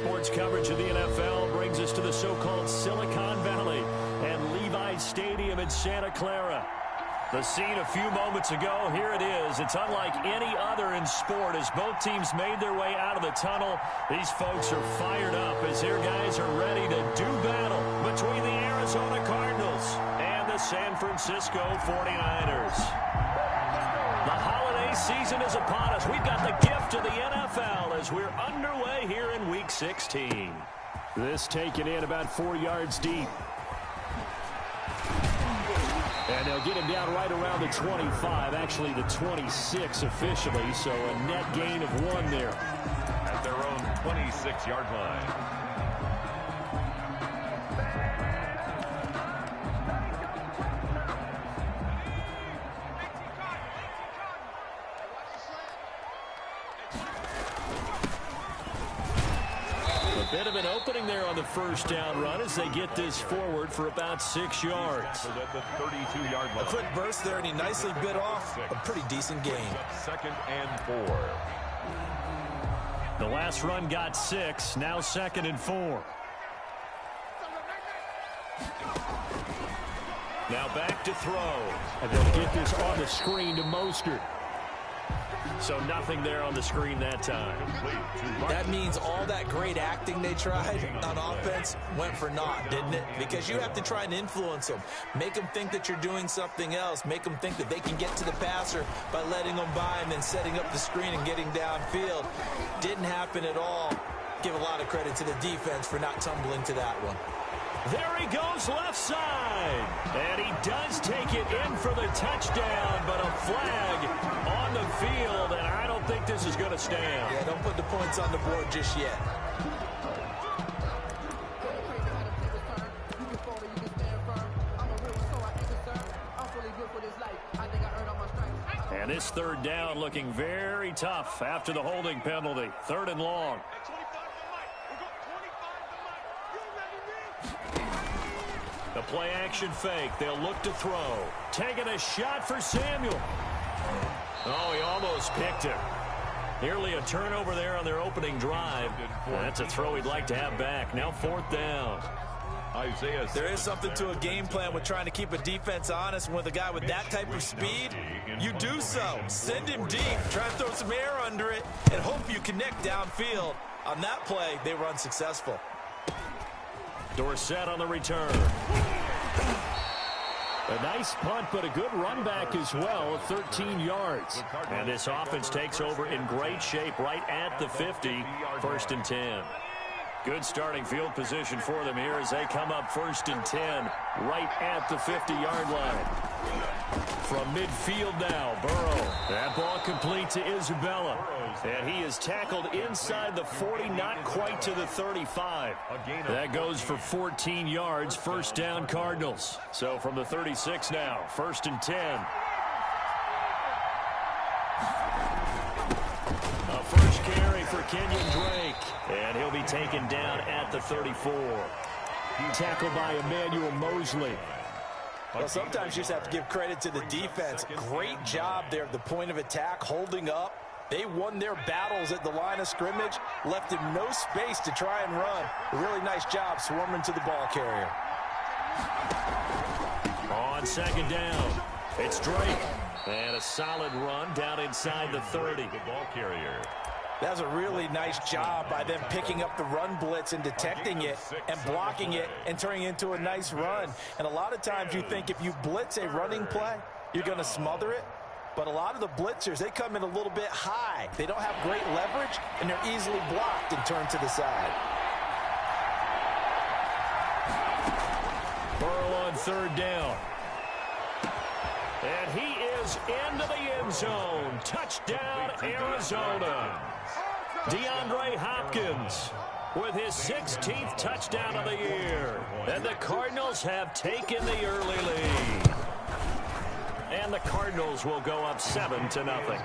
Sports coverage of the NFL brings us to the so-called Silicon Valley and Levi's Stadium in Santa Clara. The scene a few moments ago, here it is. It's unlike any other in sport as both teams made their way out of the tunnel. These folks are fired up as their guys are ready to do battle between the Arizona Cardinals and the San Francisco 49ers. The holiday season is upon us. We've got the gift of the NFL as we're underway here in Week 16. This taken in about 4 yards deep. And they'll get him down right around the 25, actually the 26 officially, so a net gain of 1 there. At their own 26-yard line. Bit of an opening there on the first down run as they get this forward for about 6 yards. At the 32-yard line. A quick burst there, and he nicely bit off a pretty decent gain. 2nd and 4. The last run got 6, now 2nd and 4. Now back to throw. And they'll get this on the screen to Mostert. So nothing there on the screen that time. That means all that great acting they tried on offense went for naught, didn't it? Because you have to try and influence them. Make them think that you're doing something else. Make them think that they can get to the passer by letting them by and then setting up the screen and getting downfield. Didn't happen at all. Give a lot of credit to the defense for not tumbling to that one. There he goes left side. And he does take it in for the touchdown, but a flag on the field, and I don't think this is going to stand. Yeah, don't put the points on the board just yet. And this 3rd down looking very tough after the holding penalty. 3rd and long. The play action fake. They'll look to throw. Taking a shot for Samuel. Oh, he almost picked it. Nearly a turnover there on their opening drive. That's a throw he'd like to have back. Now 4th down. There is something to a game plan with trying to keep a defense honest. With a guy with that type of speed, you do so. Send him deep. Try to throw some air under it and hope you connect downfield. On that play, they were unsuccessful. Dorsett on the return. A nice punt, but a good run back as well, 13 yards. And this offense takes over in great shape right at the 50, 1st and 10. Good starting field position for them here as they come up 1st and 10, right at the 50-yard line. From midfield now, Burrow. That ball complete to Isabella. And he is tackled inside the 40, not quite to the 35. That goes for 14 yards, 1st down Cardinals. So from the 36 now, 1st and 10. A first carry for Kenyon Drake. And he'll be taken down at the 34. Tackled by Emmanuel Mosley. Well, sometimes you just have to give credit to the defense. Great job there at the point of attack, holding up. They won their battles at the line of scrimmage, left him no space to try and run. A really nice job swarming to the ball carrier. On 2nd down, it's Drake. And a solid run down inside the 30. The ball carrier. That was a really nice job by them picking up the run blitz and detecting it and blocking it and turning it into a nice run. And a lot of times you think if you blitz a running play, you're going to smother it. But a lot of the blitzers, they come in a little bit high. They don't have great leverage, and they're easily blocked and turned to the side. Burrow on 3rd down. And he is into the end zone. Touchdown, Arizona. DeAndre Hopkins with his 16th touchdown of the year. And the Cardinals have taken the early lead. And the Cardinals will go up 7-0. Good.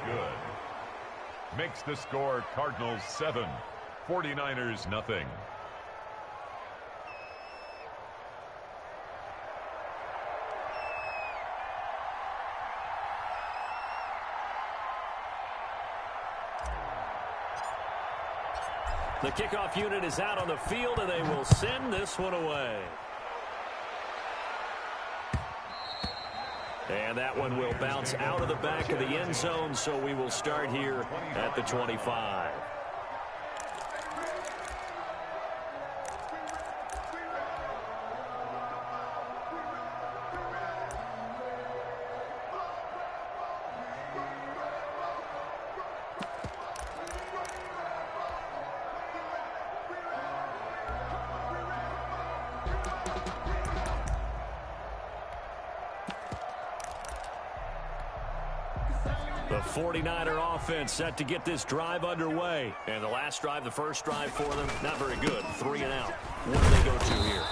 Makes the score Cardinals 7, 49ers nothing. The kickoff unit is out on the field, and they will send this one away. And that one will bounce out of the back of the end zone, so we will start here at the 25. The 49er offense set to get this drive underway. And the last drive, the first drive for them, not very good. 3 and out. What do they go to here?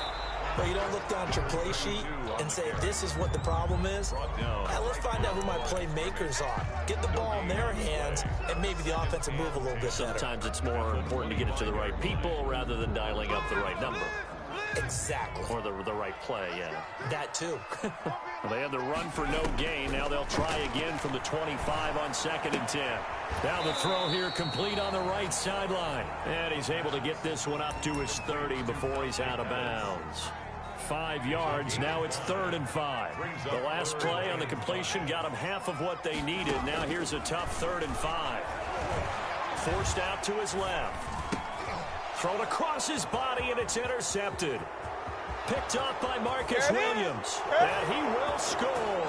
Well, you don't look down at your play sheet and say, this is what the problem is. Now, let's find out who my playmakers are. Get the ball in their hands, and maybe the offense will move a little bit better. Sometimes it's more important to get it to the right people rather than dialing up the right number. Exactly. Or the right play, yeah. That too. Well, they had the run for no gain. Now they'll try again from the 25 on 2nd and 10. Now the throw here complete on the right sideline. And he's able to get this one up to his 30 before he's out of bounds. 5 yards. Now it's 3rd and 5. The last play on the completion got them half of what they needed. Now here's a tough 3rd and 5. Forced out to his left. Thrown across his body, and it's intercepted. Picked up by Marcus Williams. And he will score.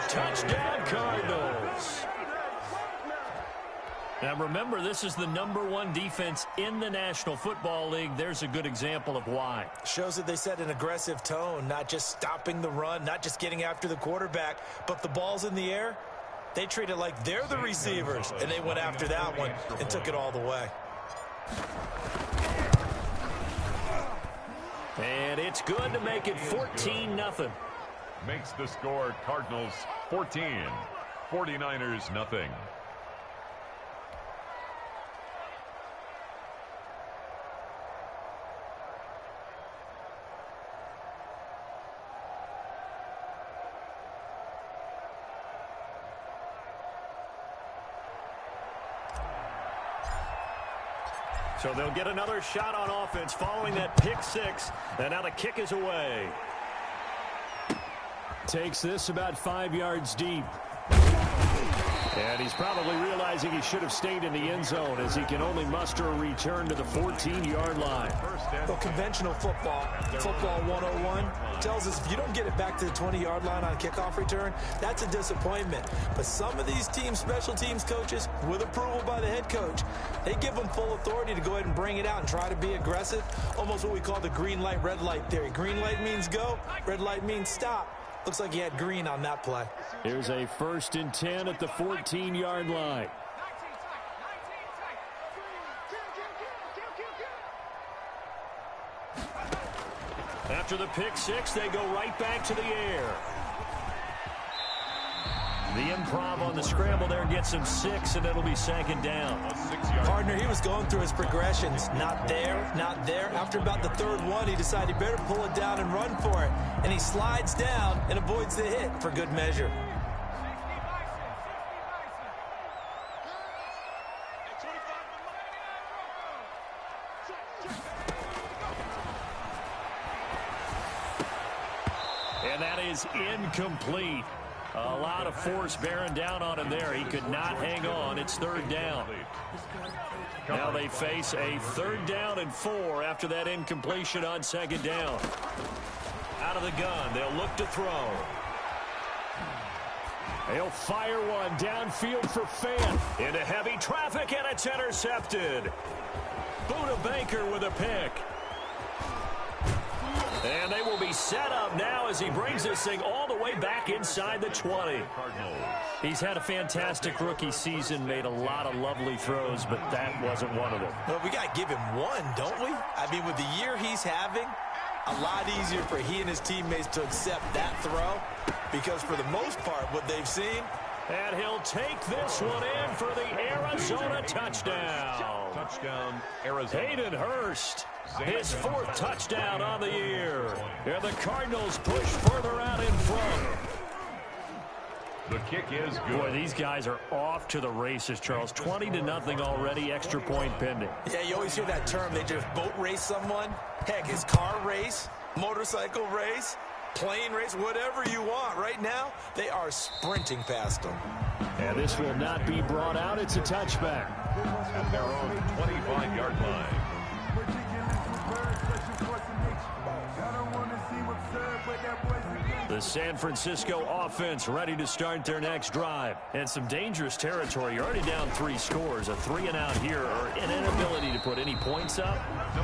Touchdown, Cardinals. Now, remember, this is the #1 defense in the National Football League. There's a good example of why. Shows that they set an aggressive tone, not just stopping the run, not just getting after the quarterback, but the ball's in the air. They treat it like they're the receivers, and they went after that one and took it all the way. And it's good to make it 14-0. Makes the score Cardinals 14, 49ers nothing. So they'll get another shot on offense following that pick 6. And now the kick is away. Takes this about 5 yards deep. And he's probably realizing he should have stayed in the end zone as he can only muster a return to the 14-yard line. Well, conventional football 101, tells us if you don't get it back to the 20-yard line on a kickoff return, that's a disappointment. But some of these teams, special teams coaches, with approval by the head coach, they give them full authority to go ahead and bring it out and try to be aggressive, almost what we call the green light, red light theory. Green light means go, red light means stop. Looks like he had green on that play. Here's a 1st and 10 at the 14-yard line. After the pick 6, they go right back to the air. The improv on the scramble there gets him 6, and it'll be 2nd down. Partner, he was going through his progressions. Not there, not there. After about the 3rd one, he decided he better pull it down and run for it. And he slides down and avoids the hit for good measure. And that is incomplete. A lot of force bearing down on him there. He could not hang on. It's 3rd down. Now they face a 3rd down and 4 after that incompletion on 2nd down. Out of the gun. They'll look to throw. They'll fire one downfield for Fant. Into heavy traffic, and it's intercepted. Buda Baker with a pick. And they will be set up now as he brings this thing all the way back inside the 20. He's had a fantastic rookie season, made a lot of lovely throws, but that wasn't one of them. Well, we got to give him one, don't we? I mean, with the year he's having, a lot easier for he and his teammates to accept that throw, because for the most part, what they've seen. And he'll take this one in for the Arizona touchdown. Touchdown, Arizona. Hayden Hurst, his 4th touchdown on the year. And the Cardinals push further out in front. The kick is good. Boy, these guys are off to the races, Charles. 20-0 already, extra point pending. Yeah, you always hear that term. They just boat race someone. Heck, it's car race, motorcycle race, plane race, whatever you want. Right now, they are sprinting past them. And this will not be brought out. It's a touchback. At their own 25-yard line. The San Francisco offense ready to start their next drive. And some dangerous territory. You're already down 3 scores. A 3-and-out here or an inability to put any points up.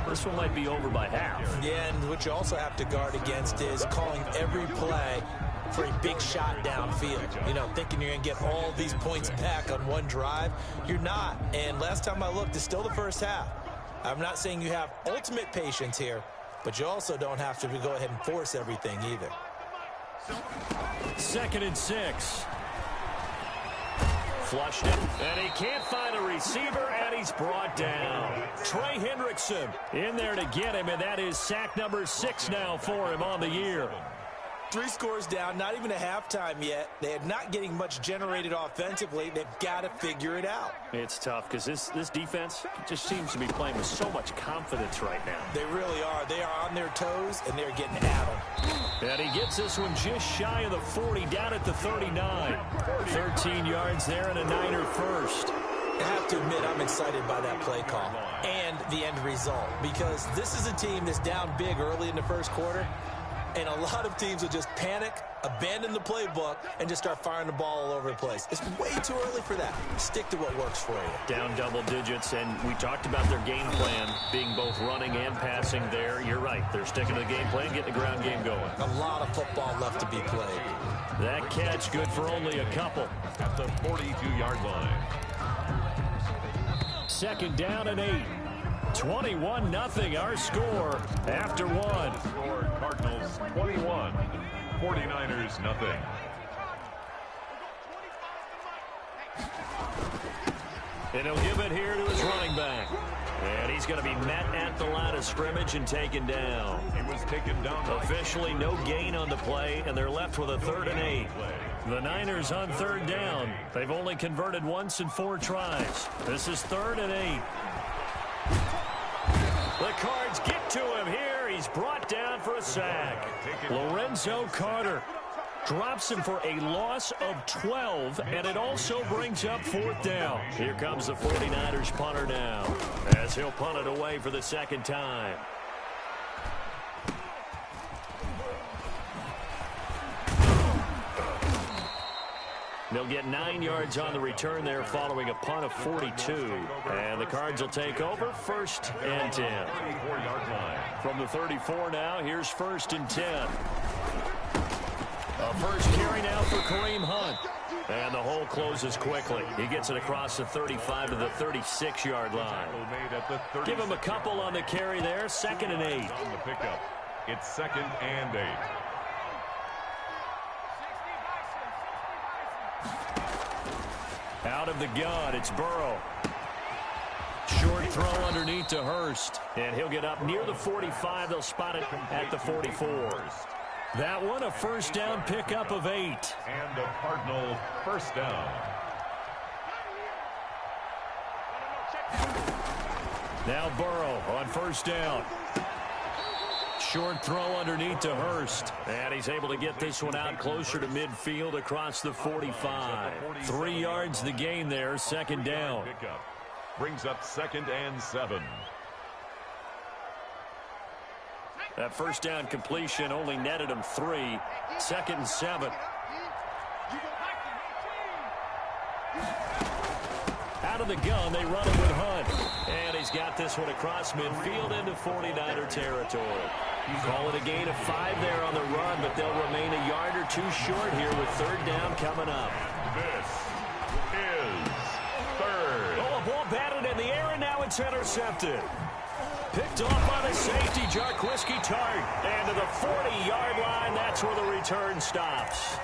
This one might be over by half. Yeah, and what you also have to guard against is calling every play for a big shot downfield. You know, thinking you're going to get all these points back on one drive. You're not. And last time I looked, it's still the first half. I'm not saying you have ultimate patience here, but you also don't have to go ahead and force everything either. 2nd and 6. Flushed it, and he can't find a receiver, and he's brought down. Trey Hendrickson in there to get him, and that is sack number 6 now for him on the year. 3 scores down, not even a halftime yet. They're not getting much generated offensively. They've got to figure it out. It's tough because this defense just seems to be playing with so much confidence right now. They really are. They are on their toes, and they're getting at them. And he gets this one just shy of the 40, down at the 39. 13 yards there and a Niner first. I have to admit, I'm excited by that play call and the end result because this is a team that's down big early in the first quarter. And a lot of teams will just panic, abandon the playbook, and just start firing the ball all over the place. It's way too early for that. Stick to what works for you. Down double digits, and we talked about their game plan being both running and passing there. You're right. They're sticking to the game plan, getting the ground game going. A lot of football left to be played. That catch good for only a couple. At the 42-yard line. 2nd down and 8. 21-0 our score after 1. Score Cardinals 21, 49ers nothing. And he'll give it here to his running back. And he's going to be met at the line of scrimmage and taken down. He was taken down. Officially no gain on the play, and they're left with a 3rd and 8. The Niners on 3rd down. They've only converted once in 4 tries. This is 3rd and 8. The Cards get to him here. He's brought down for a sack. Lorenzo Carter drops him for a loss of 12, and it also brings up 4th down. Here comes the 49ers punter now, as he'll punt it away for the 2nd time. They'll get 9 yards on the return there following a punt of 42. And the Cards will take over 1st and 10. From the 34 now, here's 1st and 10. A first carry now for Kareem Hunt. And the hole closes quickly. He gets it across the 35 to the 36-yard line. Give him a couple on the carry there. 2nd and 8. On the pickup, it's 2nd and 8. Out of the gun, it's Burrow. Short throw underneath to Hurst. And he'll get up near the 45. They'll spot it at the 44. That one, a 1st down pickup of 8. And a Cardinal 1st down. Now Burrow on 1st down. Short throw underneath to Hurst. And he's able to get this one out closer to midfield across the 45. 3 yards the gain there, 2nd down. Brings up 2nd and 7. That 1st down completion only netted him 3. 2nd and 7. Out of the gun, they run it with Hunt. And he's got this one across midfield into 49er territory. You call it a gain of 5 there on the run, but they'll remain a yard or 2 short here with 3rd down coming up. This is 3rd. Oh, a ball batted in the air, and now it's intercepted. Picked off by the safety, Jarquiski Tart. And to the 40-yard line, that's where the return stops.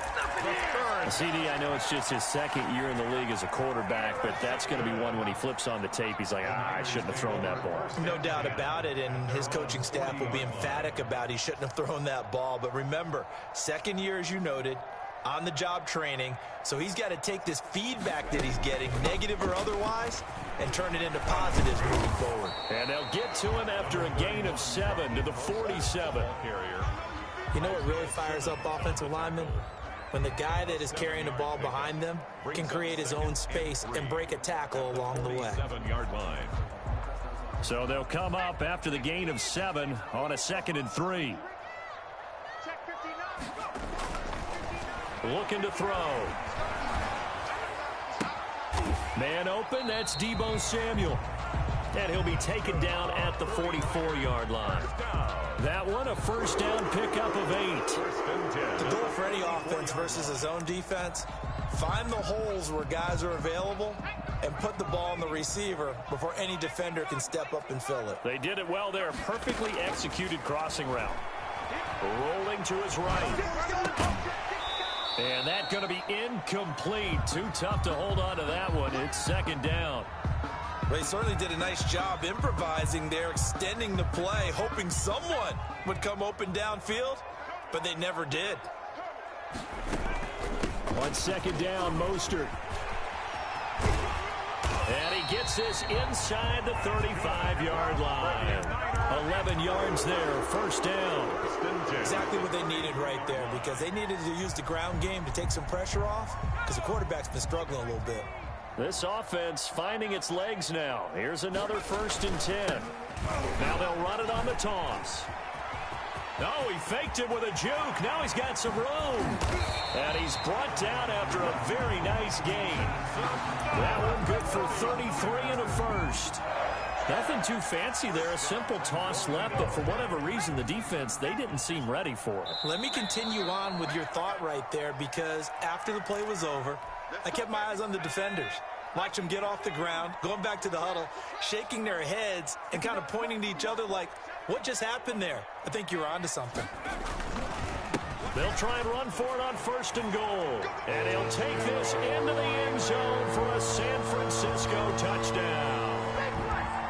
CD, I know it's just his 2nd year in the league as a quarterback, but that's going to be one when he flips on the tape. He's like, I shouldn't have thrown that ball. No doubt about it, and his coaching staff will be emphatic about he shouldn't have thrown that ball. But remember, 2nd year, as you noted, on-the-job training, so he's got to take this feedback that he's getting, negative or otherwise, and turn it into positives moving forward. And they'll get to him after a gain of 7 to the 47. You know what really fires up offensive linemen? When the guy that is carrying the ball behind them can create his own space and break a tackle along the way. 7-yard line. So they'll come up after the gain of 7 on a 2nd and 3. Looking to throw. Man open, that's Deebo Samuel. And he'll be taken down at the 44-yard line. That one, a first down pickup of 8. The goal for any offense versus a zone defense, find the holes where guys are available and put the ball on the receiver before any defender can step up and fill it. They did it well there. Perfectly executed crossing route. Rolling to his right. And that's going to be incomplete. Too tough to hold on to that one. It's 2nd down. Well, he certainly did a nice job improvising there, extending the play, hoping someone would come open downfield, but they never did. On 2nd down, Mostert. And he gets this inside the 35-yard line. 11 yards there, first down. Exactly what they needed right there, because they needed to use the ground game to take some pressure off, because the quarterback's been struggling a little bit. This offense finding its legs now. Here's another 1st and 10. Now they'll run it on the toss. Oh, he faked it with a juke. Now he's got some room. And he's brought down after a very nice gain. That one good for 33 and a first. Nothing too fancy there. A simple toss left, but for whatever reason, the defense, they didn't seem ready for it. Let me continue on with your thought right there, because after the play was over, I kept my eyes on the defenders. Watch them get off the ground, going back to the huddle, shaking their heads and kind of pointing to each other like, what just happened there? I think you're onto something. They'll try and run for it on 1st and goal. And he'll take this into the end zone for a San Francisco touchdown.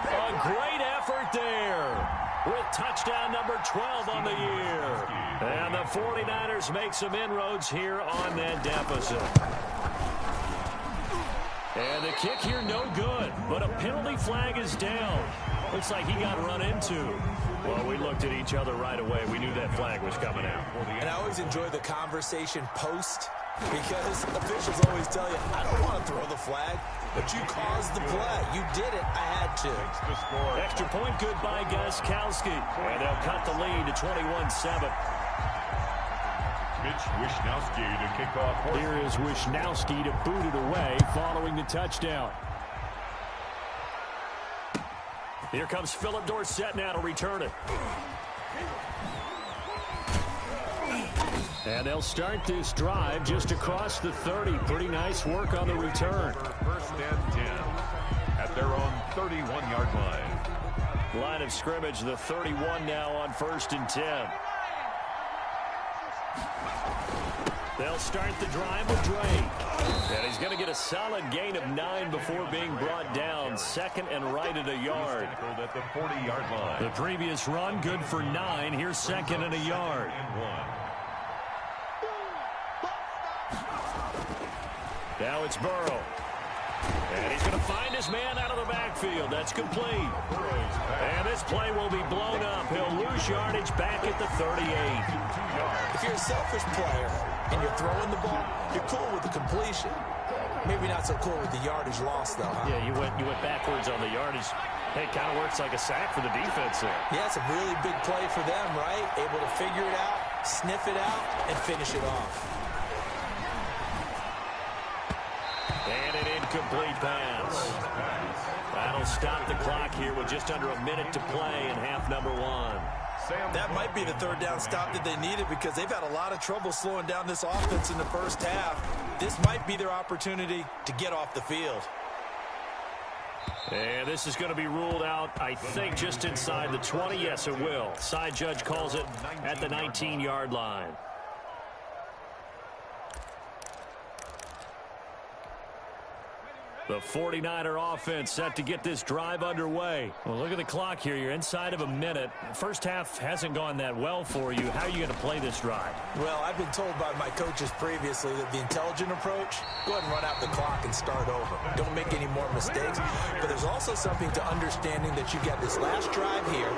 A great effort there with touchdown number 12 on the year. And the 49ers make some inroads here on that deficit. And the kick here no good, but a penalty flag is down. Looks like he got run into. Well, we looked at each other right away. We knew that flag was coming out. And I always enjoy the conversation post, because officials always tell you, I don't want to throw the flag, but you caused the play. You did it. I had to. Extra point good by Gostkowski. And they'll cut the lead to 21-7. Mitch Wishnowsky to kick off. Here is Wishnowsky to boot it away following the touchdown. Here comes Philip Dorsett now to return it. And they'll start this drive just across the 30. Pretty nice work on the return. 1st and 10 at their own 31-yard line. Line of scrimmage, the 31 now on 1st and 10. They'll start the drive with Drake. And he's going to get a solid gain of 9 before being brought down. 2nd and right at a yard. At the 40-yard line. The previous run good for 9. Here's 2nd and a yard. Now it's Burrow. And he's going to find his man out of the backfield. That's complete. And this play will be blown up. He'll lose yardage back at the 38. If you're a selfish player and you're throwing the ball, you're cool with the completion. Maybe not so cool with the yardage loss, though, huh? Yeah, you went backwards on the yardage. Hey, it kind of works like a sack for the defense there. Yeah, it's a really big play for them, right? Able to figure it out, sniff it out, and finish it off. And an incomplete pass. That'll stop the clock here with just under a minute to play in half number 1. That might be the 3rd down stop that they needed, because they've had a lot of trouble slowing down this offense in the first half. This might be their opportunity to get off the field. And this is going to be ruled out, I think, just inside the 20. Yes, it will. Side judge calls it at the 19-yard line. The 49er offense set to get this drive underway. Well, look at the clock here. You're inside of a minute. First half hasn't gone that well for you. How are you going to play this drive? Well, I've been told by my coaches previously that the intelligent approach, go ahead and run out the clock and start over. Don't make any more mistakes. But there's also something to understanding that you get this last drive here.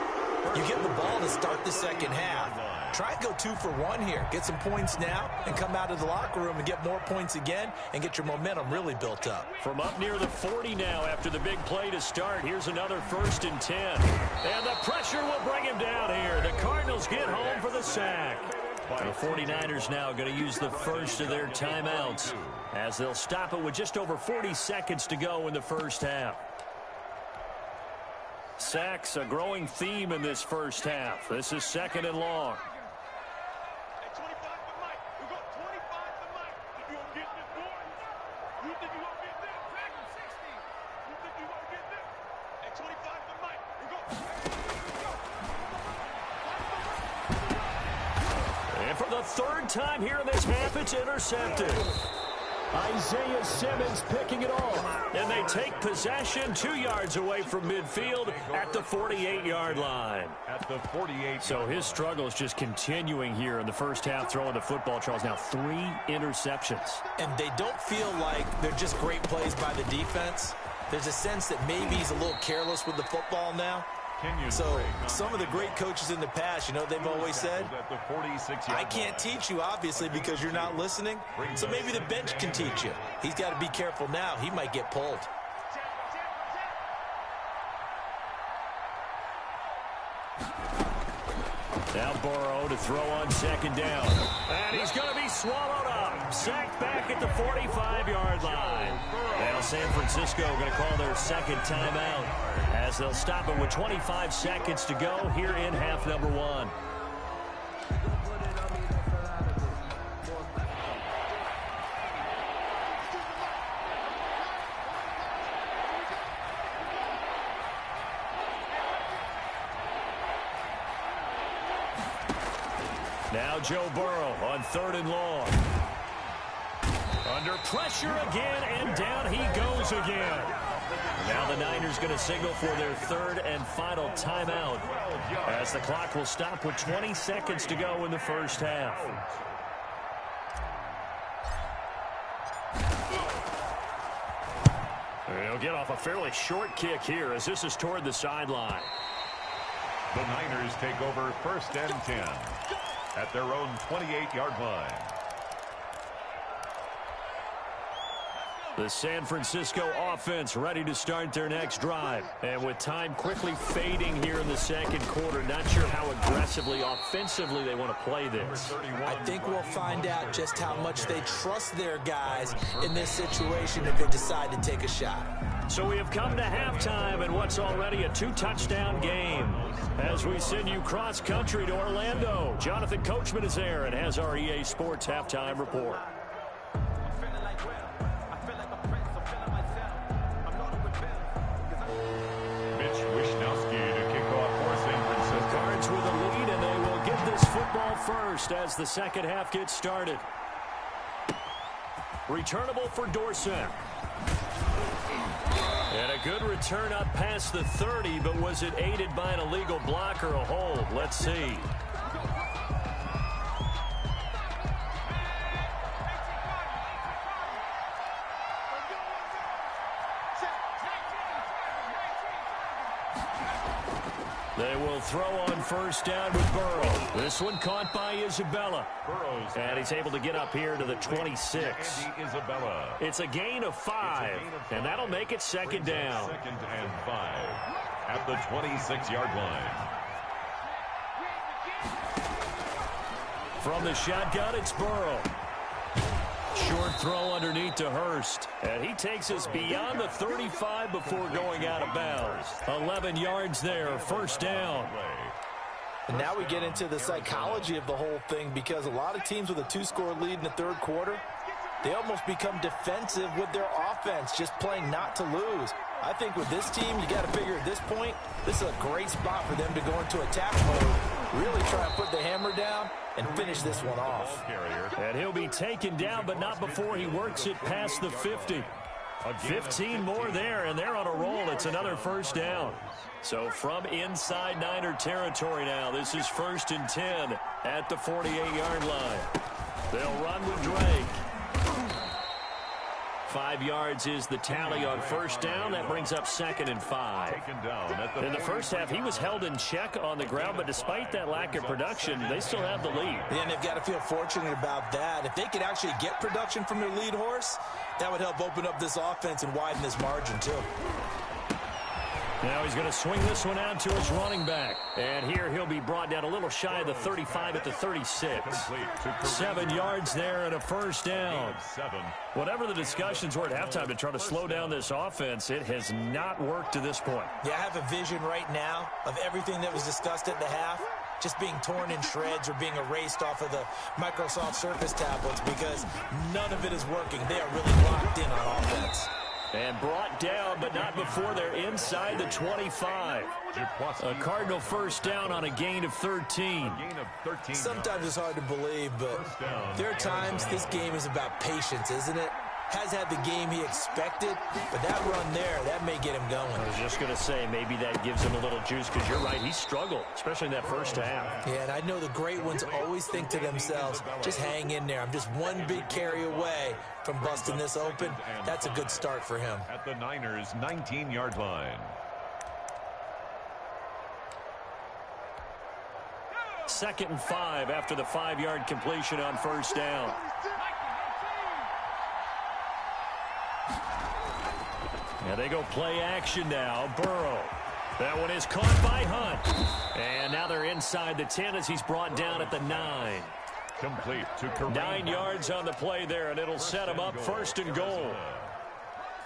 You get the ball to start the second half. Try and go 2 for 1 here. Get some points now and come out of the locker room and get more points again and get your momentum really built up. From up near the 40 now after the big play to start. Here's another 1st and 10. And the pressure will bring him down here. The Cardinals get home for the sack. The 49ers now going to use the first of their timeouts as they'll stop it with just over 40 seconds to go in the first half. Sacks, a growing theme in this first half. This is 2nd and long. And for the 3rd time here in this half, it's intercepted. Isaiah Simmons picking it off. And they take possession 2 yards away from midfield at the 48-yard line. At the 48. So his struggle is just continuing here in the first half, throwing the football. Charles, now 3 interceptions. And they don't feel like they're just great plays by the defense. There's a sense that maybe he's a little careless with the football now. So some of the great coaches in the past, you know, they've always said, I can't teach you, obviously, because you're not listening. So maybe the bench can teach you. He's got to be careful now. He might get pulled. Now Burrow to throw on 2nd down. And he's going to be swallowed up. Sacked back at the 45-yard line. Now San Francisco going to call their 2nd timeout as they'll stop it with 25 seconds to go here in half number 1. Now Joe Burrow on 3rd and long. Under pressure again, and down he goes again. Now the Niners going to signal for their 3rd and final timeout as the clock will stop with 20 seconds to go in the first half. They'll get off a fairly short kick here as this is toward the sideline. The Niners take over 1st and 10 at their own 28-yard line. The San Francisco offense ready to start their next drive. And with time quickly fading here in the 2nd quarter, not sure how aggressively, offensively they want to play this. I think we'll find out just how much they trust their guys in this situation if they decide to take a shot. So we have come to halftime in what's already a 2-touchdown game. As we send you cross-country to Orlando, Jonathan Coachman is there and has our EA Sports halftime report. Football first as the 2nd half gets started. Returnable for Dorsett. And a good return up past the 30, but was it aided by an illegal block or a hold? Let's see. They will throw on 1st down with Burrow. This one caught by Isabella. And he's able to get up here to the 26. It's a gain of 5, and that'll make it 2nd down. 2nd and 5 at the 26-yard line. From the shotgun, it's Burrow. Short throw underneath to Hurst. And he takes us beyond the 35 before going out of bounds. 11 yards there, 1st down. And now we get into the psychology of the whole thing, because a lot of teams with a 2-score lead in the 3rd quarter, they almost become defensive with their offense, just playing not to lose. I think with this team, you got to figure at this point, this is a great spot for them to go into attack mode, really try and put the hammer down and finish this one off. And he'll be taken down, but not before he works it past the 50. 15 more there, and they're on a roll. It's another first down. So from inside Niner territory now, this is 1st and 10 at the 48-yard line. They'll run with Drake. 5 yards is the tally on first down. That brings up 2nd and 5. In the first half, he was held in check on the ground, but despite that lack of production, they still have the lead. Yeah, and they've got to feel fortunate about that. If they could actually get production from their lead horse, that would help open up this offense and widen this margin, too. Now he's going to swing this one out to his running back. And here he'll be brought down a little shy of the 35 at the 36. 7 yards there and a first down. Whatever the discussions were at halftime to try to slow down this offense, it has not worked to this point. Yeah, I have a vision right now of everything that was discussed at the half just being torn in shreds or being erased off of the Microsoft Surface tablets because none of it is working. They are really locked in on offense. And brought down, but not before they're inside the 25. A Cardinal first down on a gain of 13. Sometimes it's hard to believe, but there are times this game is about patience, isn't it? Has had the game he expected, but that run there, that may get him going. I was just going to say, maybe that gives him a little juice, because you're right, he struggled, especially in that first half. Yeah, and I know the great ones always think to themselves, just hang in there. I'm just one big carry away from busting this open. That's a good start for him. At the Niners' 19-yard line. 2nd and 5 after the 5-yard completion on first down. Now they go play action now. Burrow. That one is caught by Hunt. And now they're inside the 10 as he's brought down at the 9. Complete to Kareem. 9 yards on the play there, and it'll set him up 1st and goal.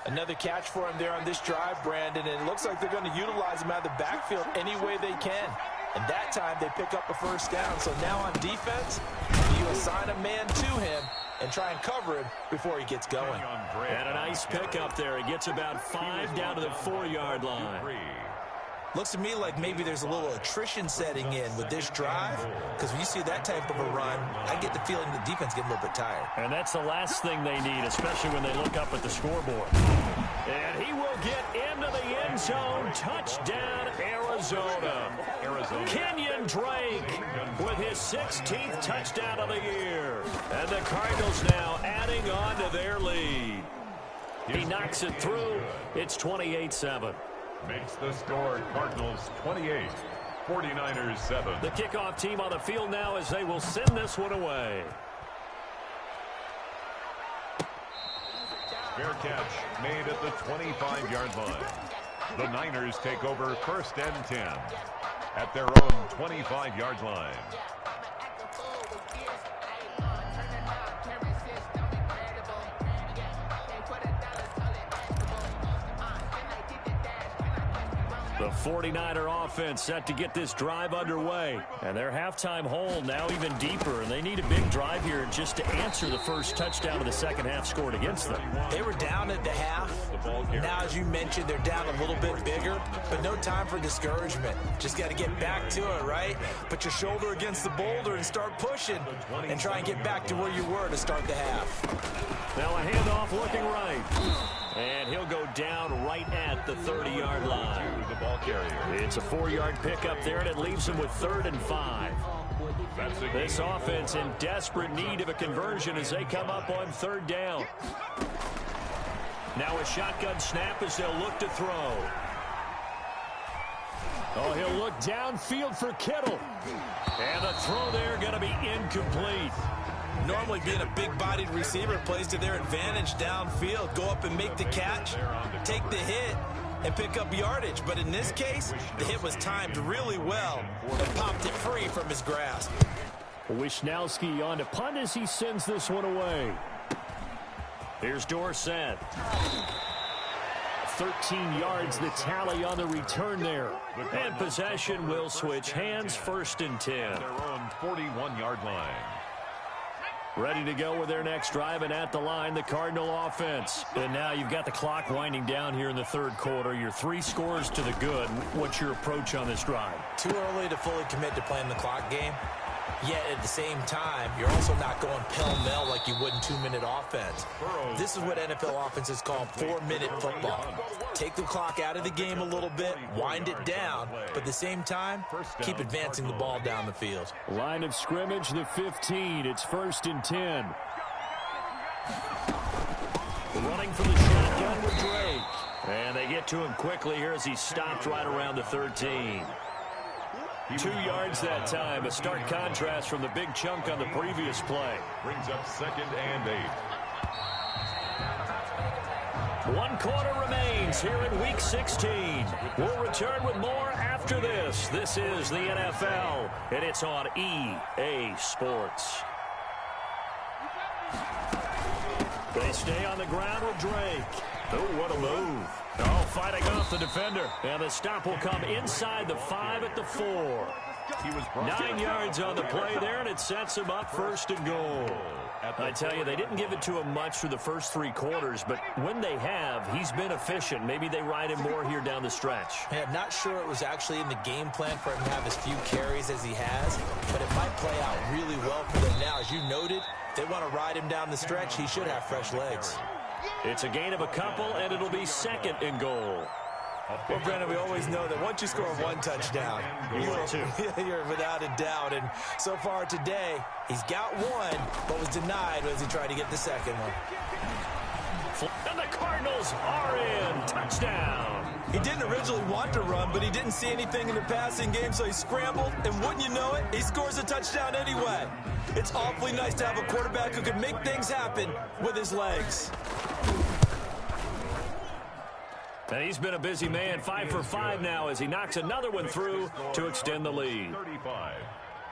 Another catch for him there on this drive, Brandon, and it looks like they're going to utilize him out of the backfield any way they can. And that time they pick up a first down. So now on defense, you assign a man to him and try and cover him before he gets going. And a nice pickup there. He gets about 5 down to the 4-yard line. Looks to me like maybe there's a little attrition setting in with this drive, because when you see that type of a run, I get the feeling the defense getting a little bit tired. And that's the last thing they need, especially when they look up at the scoreboard. And he will get into the end zone. Touchdown, Arizona. Kenyon Drake with his 16th touchdown of the year. And the Cardinals now adding on to their lead. He knocks it through. It's 28-7. Makes the score Cardinals 28, 49ers 7. The kickoff team on the field now as they will send this one away. Fair catch made at the 25-yard line. The Niners take over 1st and 10 at their own 25-yard line. The 49er offense set to get this drive underway. And their halftime hole now even deeper. And they need a big drive here just to answer the first touchdown of the second half scored against them. They were down at the half. Now, as you mentioned, they're down a little bit bigger. But no time for discouragement. Just got to get back to it, right? Put your shoulder against the boulder and start pushing. And try and get back to where you were to start the half. Now a handoff looking right. And he'll go down right at the 30-yard line. It's a 4-yard pickup there, and it leaves him with 3rd and 5. This offense in desperate need of a conversion as they come up on 3rd down. Now a shotgun snap as they'll look to throw. Oh, he'll look downfield for Kittle. And the throw there going to be incomplete. Normally being a big-bodied receiver plays to their advantage downfield. Go up and make the catch, take the hit, and pick up yardage. But in this case, the hit was timed really well and popped it free from his grasp. Wishnowski on to punt as he sends this one away. Here's Dorsett. 13 yards the tally on the return there. And possession will switch hands, 1st and 10. Their own 41-yard line. Ready to go with their next drive, and at the line, the Cardinal offense. And now you've got the clock winding down here in the 3rd quarter. Your 3 scores to the good. What's your approach on this drive? Too early to fully commit to playing the clock game. Yet at the same time, you're also not going pell-mell like you would in 2-minute offense. This is what NFL offenses call 4-minute football. Take the clock out of the game a little bit, wind it down, but at the same time, keep advancing the ball down the field. Line of scrimmage, the 15. It's 1st and 10. Running for the shotgun with Drake. And they get to him quickly here as he stopped right around the 13. 2 yards that time. A stark contrast from the big chunk on the previous play. Brings up 2nd and 8. 1 quarter remains here in Week 16. We'll return with more after this. This is the NFL, and it's on EA Sports. They stay on the ground with Drake. Oh, what a move. Oh, fighting off the defender. And the stop will come inside the 5 at the 4. 9 yards on the play there, and it sets him up 1st and goal. I tell you, they didn't give it to him much for the first 3 quarters, but when they have, he's been efficient. Maybe they ride him more here down the stretch. Hey, I'm not sure it was actually in the game plan for him to have as few carries as he has, but it might play out really well for them now. As you noted, if they want to ride him down the stretch, he should have fresh legs. It's a gain of a couple, and it'll be 2nd and goal. Well, Brandon, we always know that once you score 1 touchdown, you're without a doubt. And so far today, he's got 1, but was denied as he tried to get the 2nd one. And the Cardinals are in. Touchdown. He didn't originally want to run, but he didn't see anything in the passing game, so he scrambled. And wouldn't you know it, he scores a touchdown anyway. It's awfully nice to have a quarterback who can make things happen with his legs. And he's been a busy man, 5 for 5 now as he knocks another one through to extend the lead. 35,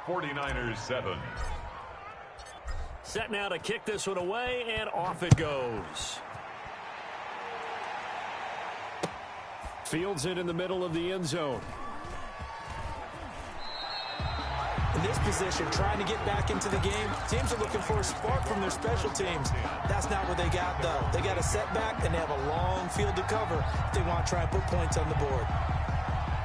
49ers 7. Set now to kick this one away, and off it goes. Fields it in the middle of the end zone. In this position, trying to get back into the game, teams are looking for a spark from their special teams. That's not what they got, though. They got a setback, and they have a long field to cover if they want to try and put points on the board.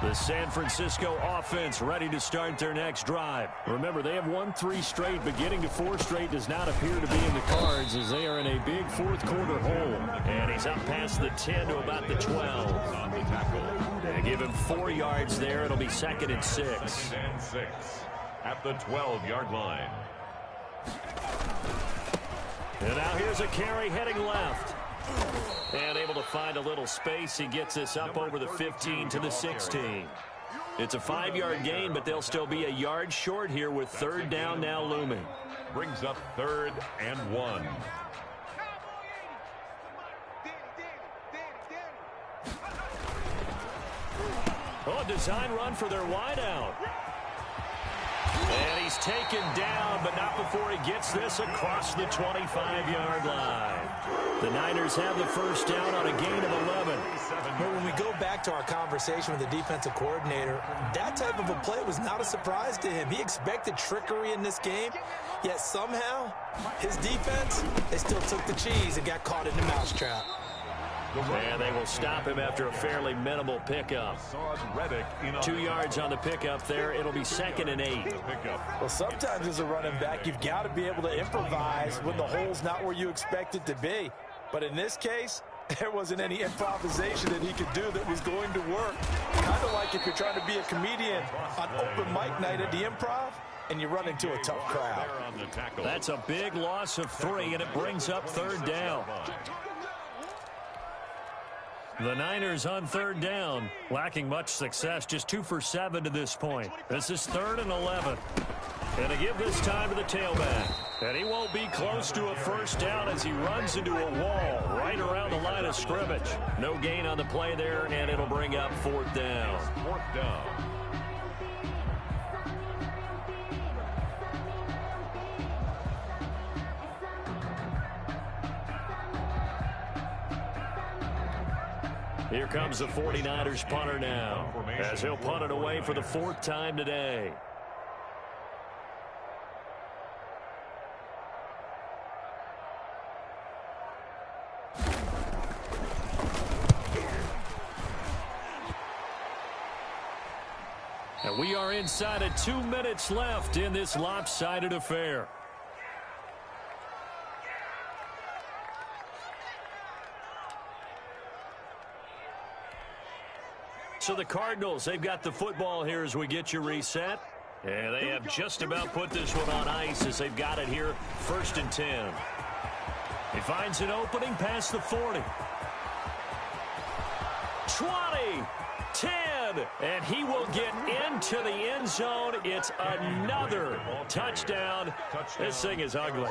The San Francisco offense ready to start their next drive. Remember, they have won 3 straight, but getting to 4 straight does not appear to be in the cards as they are in a big 4th quarter hole. And he's up past the 10 to about the 12. On the tackle. They give him 4 yards there. It'll be 2nd and 6. 2nd and 6 at the 12-yard line. And now here's a carry heading left. And able to find a little space. He gets this up over the 15 to the 16. It's a 5-yard gain, but they'll still be a yard short here with 3rd down now looming. Brings up 3rd and 1. Oh, a design run for their wideout. And he's taken down, but not before he gets this across the 25-yard line. The Niners have the 1st down on a gain of 11. But when we go back to our conversation with the defensive coordinator, that type of a play was not a surprise to him. He expected trickery in this game, yet somehow his defense, they still took the cheese and got caught in the mousetrap. And they will stop him after a fairly minimal pickup. 2 yards on the pickup there. It'll be 2nd and 8. Well, sometimes as a running back, you've got to be able to improvise when the hole's not where you expect it to be. But in this case, there wasn't any improvisation that he could do that was going to work. Kind of like if you're trying to be a comedian on open mic night at the Improv and you run into a tough crowd. That's a big loss of 3, and it brings up 3rd down. The Niners on 3rd down, lacking much success, just 2 for 7 to this point. This is 3rd and 11. And to give this time to the tailback. And he won't be close to a 1st down as he runs into a wall right around the line of scrimmage. No gain on the play there, and it'll bring up 4th down. 4th down. Here comes the 49ers punter now, as he'll punt it away for the 4th time today. And We are inside of 2 minutes left in this lopsided affair. So the Cardinals, they've got the football here as we get you reset. And they have just about put this one on ice as they've got it here, 1st and 10. He finds an opening past the 40. 20, 10, and he will get into the end zone. It's another touchdown. This thing is ugly.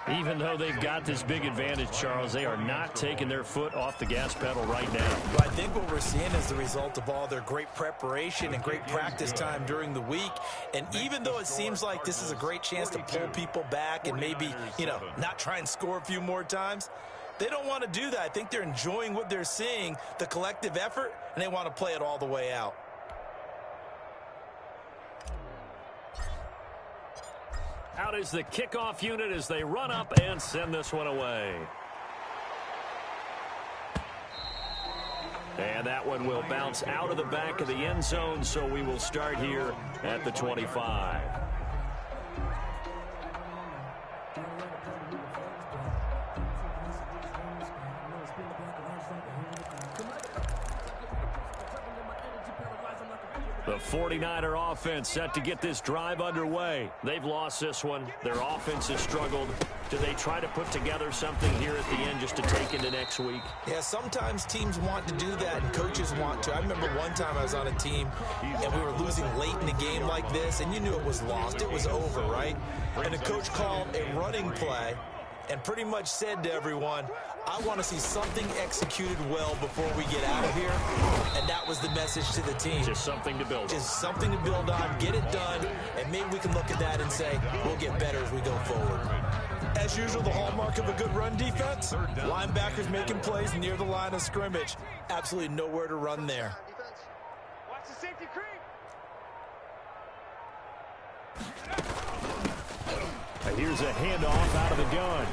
Even though they've got this big advantage, Charles, they are not taking their foot off the gas pedal right now. But I think what we're seeing is the result of all their great preparation and great practice time during the week. And even though it seems like this is a great chance to pull people back and maybe, not try and score a few more times, they don't want to do that. I think they're enjoying what they're seeing, the collective effort, and they want to play it all the way out. Out is the kickoff unit as they run up and send this one away. And that one will bounce out of the back of the end zone, so we will start here at the 25. The 49er offense set to get this drive underway. They've lost this one. Their offense has struggled. Do they try to put together something here at the end just to take into next week? Yeah, sometimes teams want to do that and coaches want to. I remember one time I was on a team and we were losing late in a game like this, and you knew it was lost. It was over, right? And the coach called a running play and pretty much said to everyone, I want to see something executed well before we get out of here. And that was the message to the team. Just something to build on. Just something to build on, get it done, and maybe we can look at that and say, we'll get better as we go forward. As usual, the hallmark of a good run defense, linebackers making plays near the line of scrimmage. Absolutely nowhere to run there. Watch the safety creep. Here's a handoff out of the gun.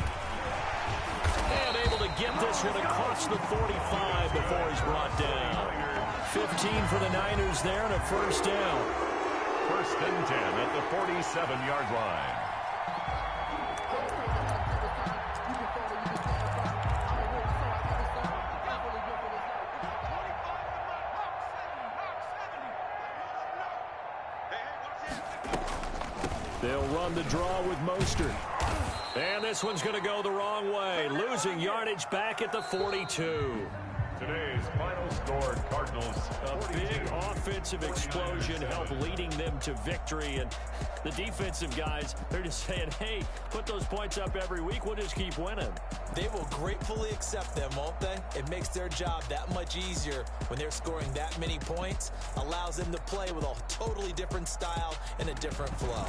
And able to get this one across the 45 before he's brought down. 15 for the Niners there and a first down. 1st and 10 at the 47-yard line. They'll run the draw with Mostert. And this one's going to go the wrong way. Losing yardage back at the 42. Today's final score, Cardinals. A big offensive explosion helped leading them to victory. And the defensive guys, they're just saying, hey, put those points up every week. We'll just keep winning. They will gratefully accept them, won't they? It makes their job that much easier when they're scoring that many points. Allows them to play with a totally different style and a different flow.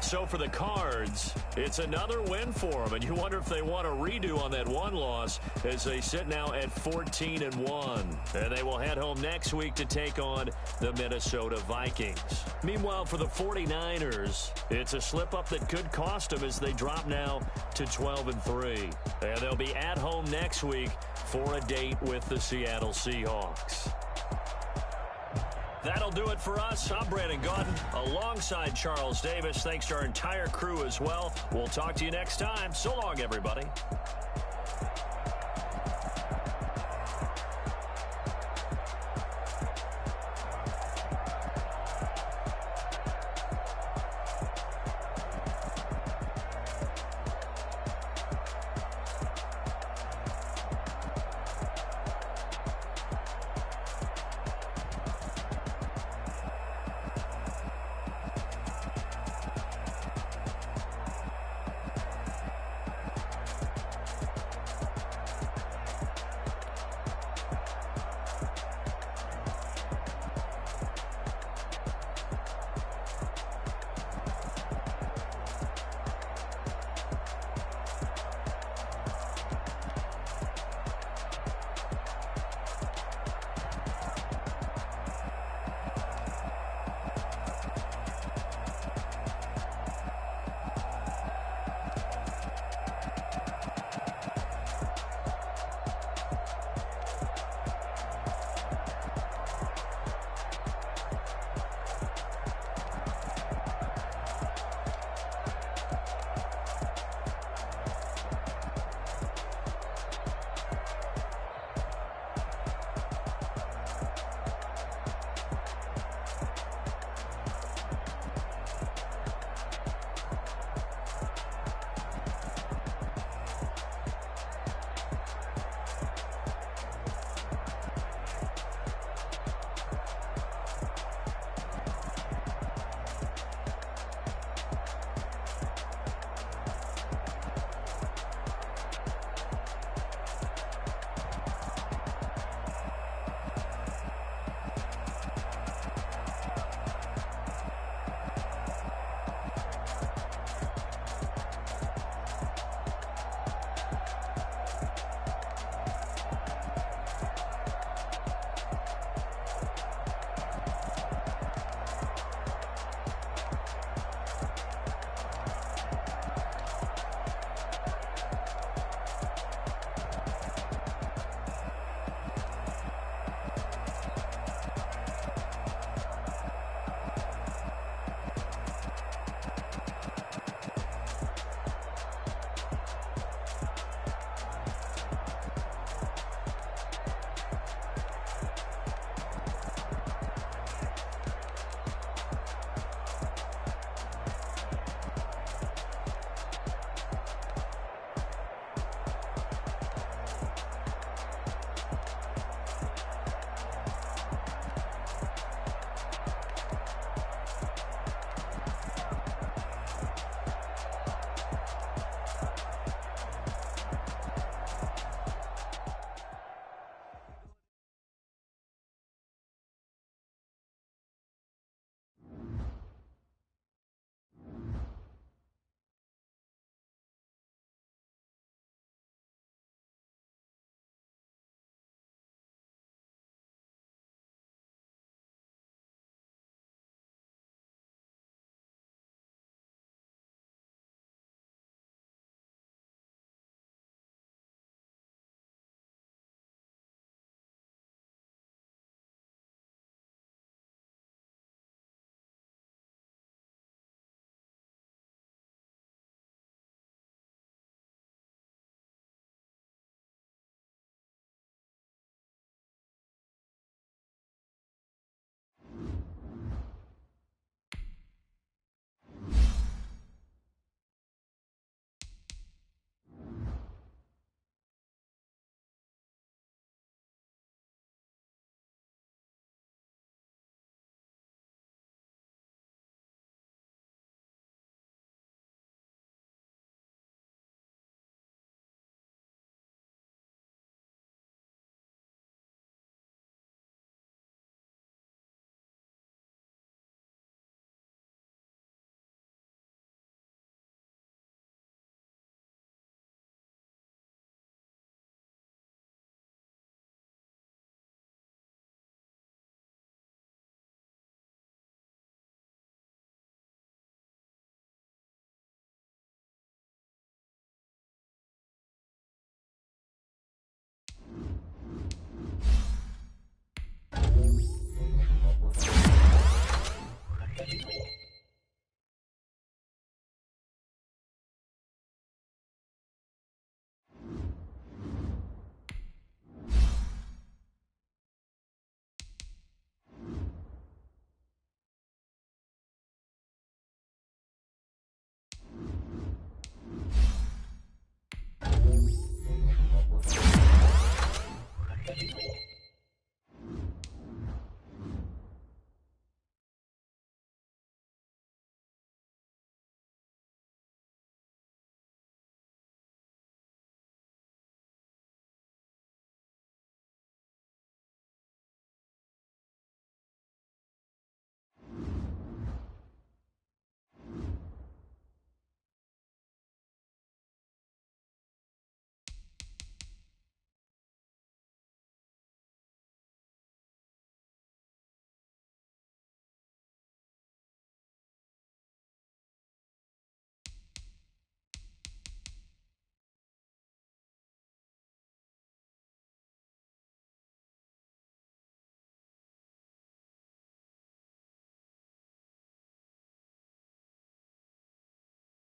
So for the Cards, it's another win for them, and you wonder if they want a redo on that one loss as they sit now at 14-1. And they will head home next week to take on the Minnesota Vikings. Meanwhile, for the 49ers, it's a slip-up that could cost them as they drop now to 12-3. And they'll be at home next week for a date with the Seattle Seahawks. That'll do it for us. I'm Brandon Gaudin alongside Charles Davis. Thanks to our entire crew as well. We'll talk to you next time. So long, everybody.